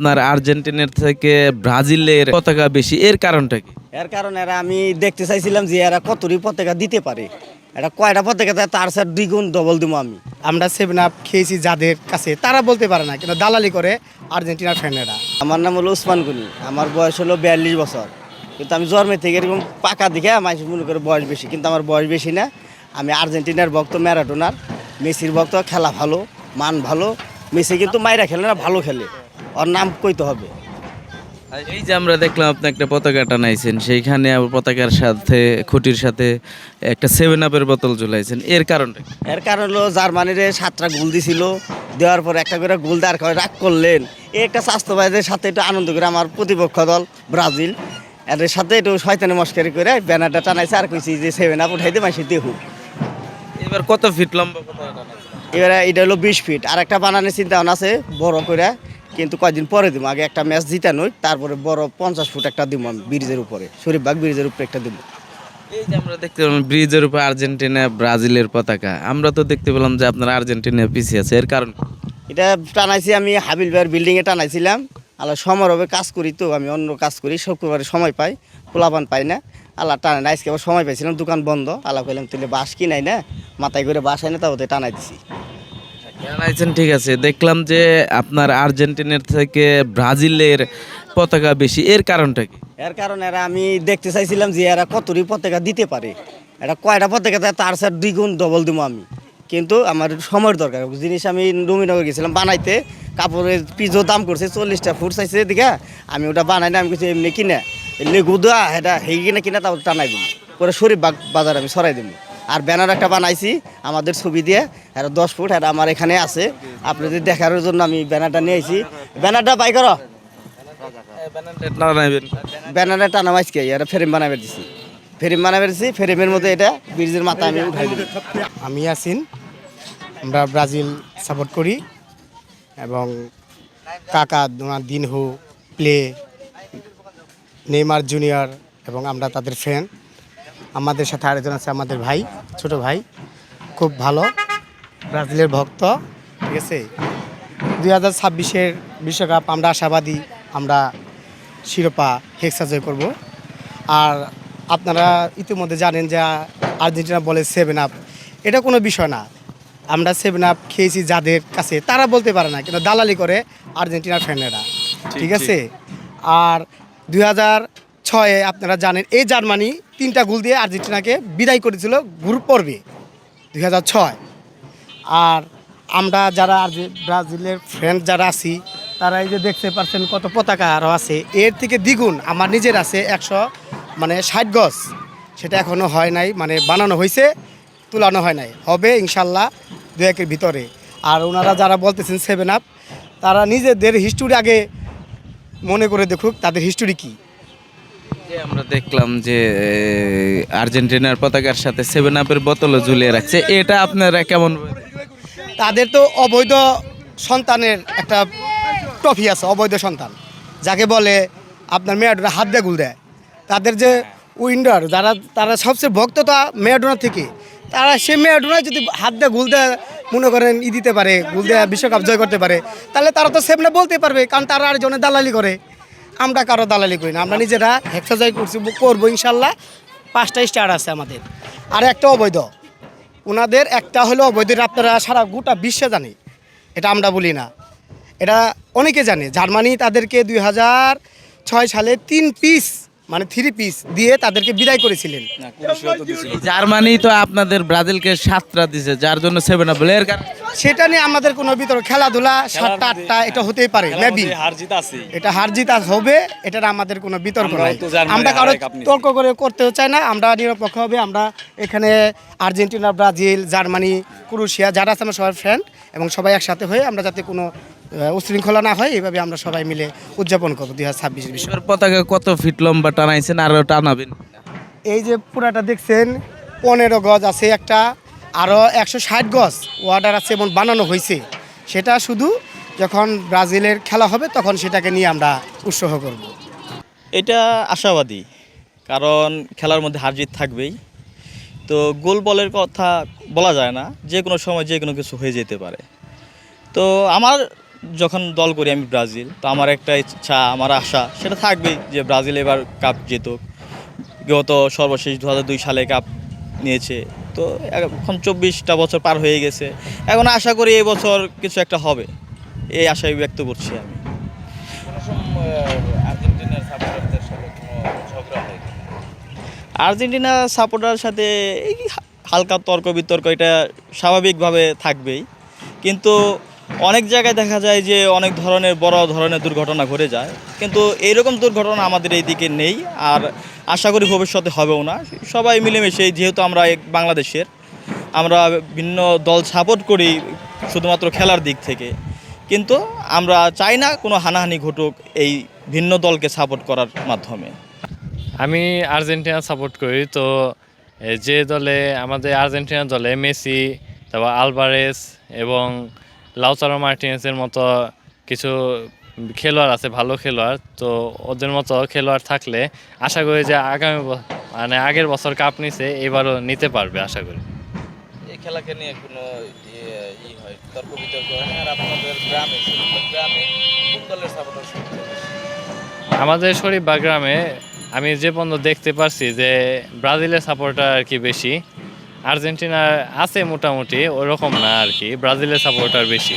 আপনার আর্জেন্টিনার থেকে ব্রাজিলের পতাকা বেশি, এর কারণটা কি? এর কারণ এরা আমি দেখতে চাইছিলাম যে এরা কতটি পতাকা দিতে পারে। এটা কয়টা পতাকা দেয় তার স্যার দ্বিগুণ ডবল দেবো আমি। আমরা 7 আপ খেয়েছি যাদের কাছে, তারা বলতে পারে না, কিন্তু দালালি করে আর্জেন্টিনার ফ্যানেরা। আমার নাম হলো উসমান গনি, আমার বয়স হলো 42 বছর। কিন্তু আমি জন্মের থেকে এরকম পাকা দিকে মানুষ মনে করে বয়স বেশি, কিন্তু আমার বয়স বেশি না। আমি আর্জেন্টিনার ভক্ত, ম্যারাডোনার, মেসির ভক্ত। খেলা ভালো, মান ভালো। মেসি কিন্তু মাইরা খেলে না, ভালো খেলে। ওর নাম কইতে হবে। আর এই যে আমরা দেখলাম আপনি একটা পতাকা টানাইছেন, সেইখানে আবার পতাকার সাথে খুঁটির সাথে একটা 7 আপের বোতল ঝুলাইছেন, এর কারণটা কি? এর কারণ হলো জার্মানির 7টা গোল দিছিল, দেওয়ার পর একটা করে গোল দেওয়ার করে রাগ করলেন। এই একটা স্বাস্থ্যবাদের সাথে একটু আনন্দ করে আমার প্রতিপক্ষ দল ব্রাজিল এদের সাথে একটু শয়তানি মস্কারি করে ব্যানারটা টানাইছে, আর কইছি যে 7 আপ উঠাইতে মাসে দেখুক। এবার কত ফিট লম্বা পতাকা টানাইছেন? এবারে এটা হলো 20 ফিট। আর একটা বানানোর চিন্তা ভাবনা আছে বড় করে, কিন্তু কয়দিন পরে দিব। আগে একটা ম্যাচ জিতানোই, তারপরে বড় 50 ফুট একটা দিব আমি ব্রিজের উপরে, শরীফবাগ ব্রিজের উপরে একটা দিব। এই যে আমরা দেখতে পেলাম ব্রিজের উপর আর্জেন্টিনা ব্রাজিলের পতাকা, আমরা তো দেখতে পেলাম যে আপনার আর্জেন্টিনা পিছিয়ে আছে, এর কারণ কি? এটা টানাইছি আমি হাবিল ভাইয়ের বিল্ডিংয়ে টানাইছিলাম। আল্লাহ সমারোহে কাজ করি, তো আমি অন্য কাজ করি, শুক্রবারে সময় পাই, পোলাপান পাই না। আল্লাহ টানে না, আজকে আবার সময় পাইছিলাম, দোকান বন্ধ। আল্লাহ কইলাম তুলে বাঁশ কিনাই না, মাথায় করে বাঁশ আই না, তা ওদের টানাই দিছি। টানাইছেন, ঠিক আছে। দেখলাম যে আপনার আর্জেন্টিনার থেকে ব্রাজিলের পতাকা বেশি, এর কারণটা কি? এর কারণ এরা আমি দেখতে চাইছিলাম যে এরা কতটি পতাকা দিতে পারে। এটা কয়টা পতাকা দেয় তার স্যার দ্বিগুণ ডবল দেবো আমি। কিন্তু আমার সময়ের দরকার জিনিস। আমি রুমিনগর গেছিলাম বানাইতে, কাপড়ের পিজও দাম করছে 40টা ফুট চাইছে দিঘা। আমি ওটা বানাই না, আমি কিছু এমনি কিনে লেগু দেওয়া এটা হেগে কিনা কিনা তারপর টানাই দিব, পরে শরীফবাগ বাজার আমি সরাই দিব। আর ব্যানার একটা বানাইছি আমাদের ছবি দিয়ে, এটা 10 ফুট, এটা আমার এখানে আছে। আপনাদের দেখার জন্য আমি ব্যানারটা নিয়ে আইছি। ব্যানারটা বাই করো, ব্যানারে টানা মাইজকে এটা ফ্রেম বানাবে দিছি। ফ্রেম বানাবে দিছি, ফ্রেমের মধ্যে এটা ব্রিজের মাথা আমি উঠাই দিই। আমি ইয়াসিন, আমরা ব্রাজিল সাপোর্ট করি এবং কাকা দিনহু, প্লে, নেইমার জুনিয়র, এবং আমরা তাদের ফ্যান। আমাদের সাথে আরেকজন আছে আমাদের ভাই, ছোট ভাই, খুব ভালো ব্রাজিলের ভক্ত। ঠিক আছে, 2026-এর বিশ্বকাপ আমরা আশাবাদী, আমরা শিরোপা হেক্সা জয় করব। আর আপনারা ইতিমধ্যে জানেন যে আর্জেন্টিনা বলে 7 আপ, এটা কোনো বিষয় না। আমরা 7 আপ খেয়েছি যাদের কাছে, তারা বলতে পারে না, কিন্তু দালালি করে আর্জেন্টিনার ফ্যানেরা। ঠিক আছে। আর 2006-এ আপনারা জানেন এই জার্মানি 3টা গোল দিয়ে আর্জেন্টিনাকে বিদায় করেছিল গ্রুপ পর্বে, 2006। আর আমরা যারা ব্রাজিলের ফ্রেন্ড যারা আছি, তারা এই যে দেখতে পাচ্ছেন কত পতাকা আরও আছে, এর থেকে দ্বিগুণ আমার নিজের আছে 160 গজ। সেটা এখনও হয় নাই, মানে বানানো হয়েছে, তুলানো হয় নাই, হবে ইনশাল্লাহ 2-1-এর ভিতরে। আর ওনারা যারা বলতেছেন 7 আপ, তারা নিজেদের হিস্টোরি আগে মনে করে দেখুক, তাদের হিস্টোরি কী। যে আমরা দেখলাম যে আর্জেন্টিনার পতাকার সাথে 7 আপের বোতলও ঝুলিয়ে রাখছে, এটা আপনারা কেমন? তাদের তো অবৈধ সন্তানের একটা ট্রফি আছে, অবৈধ সন্তান যাকে বলে আপনার মেয়াডোনা হাত দিয়ে গুল দেয়। তাদের যে উইন্ডার যারা, তারা সবচেয়ে ভক্ত তা মেয়াডোনা থেকে, তারা সে মেয়াডোনায় যদি হাত দিয়ে গুল দেয়, মনে করেন দিতে পারে, গুল দেয়া বিশ্বকাপ জয় করতে পারে, তাহলে তারা তো সেমনে বলতে পারবে, কারণ তারা আরেকজনের দালালি করে। আমরা কারো দালালি করি না, আমরা নিজেরা হেক্সা জয় করছি, করবো ইনশাল্লাহ। 5টা স্টার আছে আমাদের, আর একটা অবৈধ। ওনাদের একটা হলো অবৈধ, আপনারা সারা গোটা বিশ্বে জানে, এটা আমরা বলি না, এটা অনেকে জানে। জার্মানি তাদেরকে 2006 সালে 3 পিস দিয়ে তাদেরকে বিদায় করেছিলেন। জার্মানি তো আপনাদের ব্রাজিলকে 7টা দিছে, যার জন্য 7 আপ বলে, এর কারণ সেটা নিয়ে আমাদের কোনো বিতর্ক, খেলাধুলা 7টা 8টা এটা হতেই পারে, মেবি এটা হার জিত হবে, এটার আমাদের কোনো বিতর্ক নাই। আমরা কারো তর্ক করে করতেও চাই না, আমরা নিরপেক্ষ হবে। আমরা এখানে আর্জেন্টিনা, ব্রাজিল, জার্মানি, ক্রোয়েশিয়া যারা আছে আমরা সবার ফ্রেন্ড, এবং সবাই একসাথে হয়ে আমরা যাতে কোনো উশৃঙ্খলা না হয়, এইভাবে আমরা সবাই মিলে উদযাপন করবো 2026-এর বিষয়। এবার পতাকা কত ফিট লম্বা টানাইছেন, আরও টানাবেন? এই যে পুরাটা দেখছেন 15 গজ আছে একটা, আরও 160 গজ ওয়ার্ডার আছে এবং বানানো হয়েছে। সেটা শুধু যখন ব্রাজিলের খেলা হবে তখন সেটাকে নিয়ে আমরা উৎসাহ করব। এটা আশাবাদী, কারণ খেলার মধ্যে হার জিত থাকবেই। তো গোল বলের কথা বলা যায় না, যে কোনো সময় যে কোনো কিছু হয়ে যেতে পারে। তো আমার যখন দল করি আমি ব্রাজিল, তো আমার একটা ইচ্ছা, আমার আশা সেটা থাকবেই যে ব্রাজিল এবার কাপ জেতুক। গত সর্বশেষ 2002 সালে কাপ নিয়েছে, তো এখন 24টা বছর পার হয়ে গেছে। এখন আশা করি এই বছর কিছু একটা হবে, এই আশাই ব্যক্ত করছি আমি। কোনো সময় আর্জেন্টিনার সাপোর্টারদের সাথে কোনো ঝগড়া হয় কিনা? আর্জেন্টিনা সাপোর্টার সাথে এই হালকা তর্ক বিতর্ক এটা স্বাভাবিকভাবে থাকবেই, কিন্তু অনেক জায়গায় দেখা যায় যে অনেক ধরনের বড় ধরনের দুর্ঘটনা ঘটে যায়, কিন্তু এইরকম দুর্ঘটনা আমাদের এই দিকে নেই, আর আশা করি ভবিষ্যতে হবেও না। সবাই মিলেমিশে, যেহেতু আমরা বাংলাদেশের, আমরা ভিন্ন দল সাপোর্ট করি শুধুমাত্র খেলার দিক থেকে, কিন্তু আমরা চাই না কোনো হানাহানি ঘটুক এই ভিন্ন দলকে সাপোর্ট করার মাধ্যমে। আমি আর্জেন্টিনা সাপোর্ট করি। তো যে দলে আমাদের আর্জেন্টিনা দলে মেসি, তারপর আলভারেস এবং লাউতারো মার্টিনেজের মতো কিছু খেলোয়াড় আছে, ভালো খেলোয়াড়। তো ওদের মতো খেলোয়াড় থাকলে আশা করি যে মানে আগের বছর কাপ নিছে, এবারও নিতে পারবে আশা করি। এই খেলাকে নিয়ে কোনো হয় তর্ক বিতর্ক হয় না? আর আপনাদের গ্রামে গ্রামে কোন দলের সাপোর্টার সবচেয়ে বেশি? আমাদের শরীফবাগ গ্রামে আমি যে পর্যন্ত দেখতে পারছি যে ব্রাজিলের সাপোর্টার আর কি বেশি। আর্জেন্টিনার আছে মোটামুটি, ওরকম না আর কি, ব্রাজিলের সাপোর্টার বেশি।